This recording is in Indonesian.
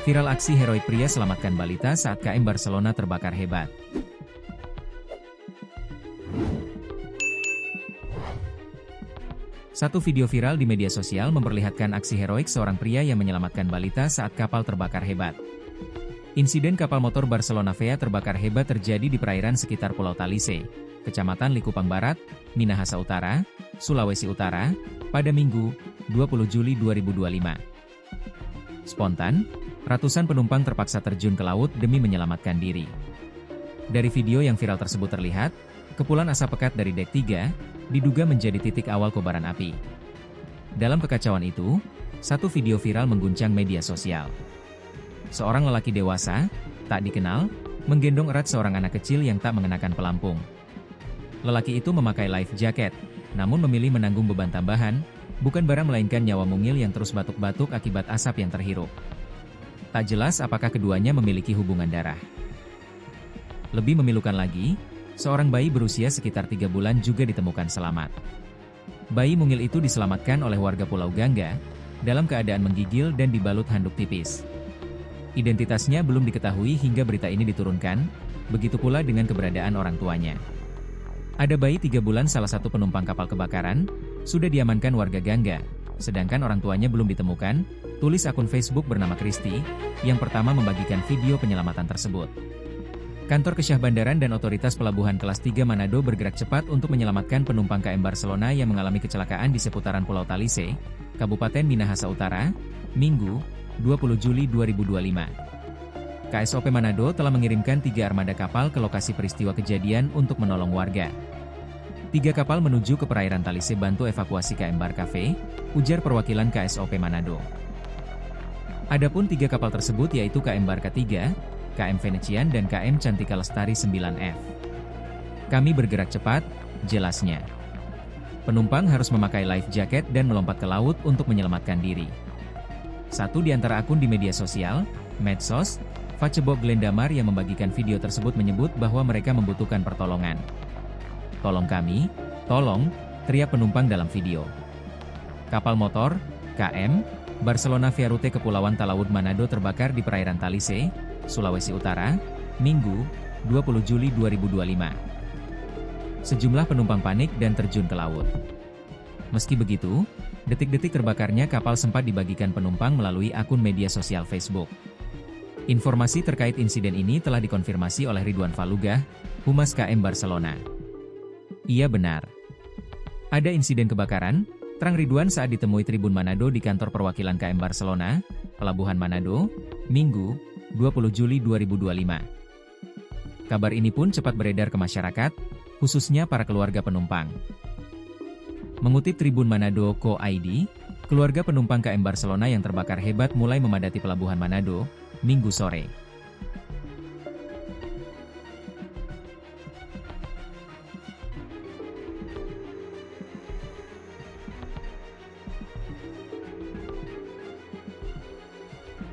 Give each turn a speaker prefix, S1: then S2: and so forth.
S1: Viral aksi heroik pria selamatkan balita saat KM Barcelona terbakar hebat. Satu video viral di media sosial memperlihatkan aksi heroik seorang pria yang menyelamatkan balita saat kapal terbakar hebat. Insiden kapal motor Barcelona VA terbakar hebat terjadi di perairan sekitar Pulau Talise, Kecamatan Likupang Barat, Minahasa Utara, Sulawesi Utara, pada Minggu, 20 Juli 2025. Spontan, ratusan penumpang terpaksa terjun ke laut demi menyelamatkan diri. Dari video yang viral tersebut terlihat, kepulan asap pekat dari dek 3, diduga menjadi titik awal kobaran api. Dalam kekacauan itu, satu video viral mengguncang media sosial. Seorang lelaki dewasa, tak dikenal, menggendong erat seorang anak kecil yang tak mengenakan pelampung. Lelaki itu memakai life jacket, namun memilih menanggung beban tambahan, bukan barang melainkan nyawa mungil yang terus batuk-batuk akibat asap yang terhirup. Tak jelas apakah keduanya memiliki hubungan darah. Lebih memilukan lagi, seorang bayi berusia sekitar 3 bulan juga ditemukan selamat. Bayi mungil itu diselamatkan oleh warga Pulau Gangga, dalam keadaan menggigil dan dibalut handuk tipis. Identitasnya belum diketahui hingga berita ini diturunkan, begitu pula dengan keberadaan orang tuanya. Ada bayi 3 bulan salah satu penumpang kapal kebakaran, sudah diamankan warga Gangga, sedangkan orang tuanya belum ditemukan, tulis akun Facebook bernama Kristi, yang pertama membagikan video penyelamatan tersebut. Kantor Kesyahbandaran dan Otoritas Pelabuhan Kelas 3 Manado bergerak cepat untuk menyelamatkan penumpang KM Barcelona yang mengalami kecelakaan di seputaran Pulau Talise, Kabupaten Minahasa Utara, Minggu, 20 Juli 2025. KSOP Manado telah mengirimkan 3 armada kapal ke lokasi peristiwa kejadian untuk menolong warga. 3 kapal menuju ke perairan Talise bantu evakuasi KM Barcafe, ujar perwakilan KSOP Manado. Adapun 3 kapal tersebut yaitu KM Barca 3, KM Venetian dan KM Cantika Lestari 9F. Kami bergerak cepat, jelasnya. Penumpang harus memakai life jacket dan melompat ke laut untuk menyelamatkan diri. Satu di antara akun di media sosial, medsos, Facebook Glendamar yang membagikan video tersebut menyebut bahwa mereka membutuhkan pertolongan. "Tolong kami, tolong," teriak penumpang dalam video. Kapal motor, KM, Barcelona via rute Kepulauan Talaud Manado terbakar di perairan Talise, Sulawesi Utara, Minggu, 20 Juli 2025. Sejumlah penumpang panik dan terjun ke laut. Meski begitu, detik-detik terbakarnya kapal sempat dibagikan penumpang melalui akun media sosial Facebook. Informasi terkait insiden ini telah dikonfirmasi oleh Ridwan Falugah, Humas KM Barcelona. Iya benar. Ada insiden kebakaran, terang Ridwan saat ditemui Tribun Manado di kantor perwakilan KM Barcelona, Pelabuhan Manado, Minggu, 20 Juli 2025. Kabar ini pun cepat beredar ke masyarakat, khususnya para keluarga penumpang. Mengutip Tribun Manado Co.id, keluarga penumpang KM Barcelona yang terbakar hebat mulai memadati Pelabuhan Manado, Minggu sore.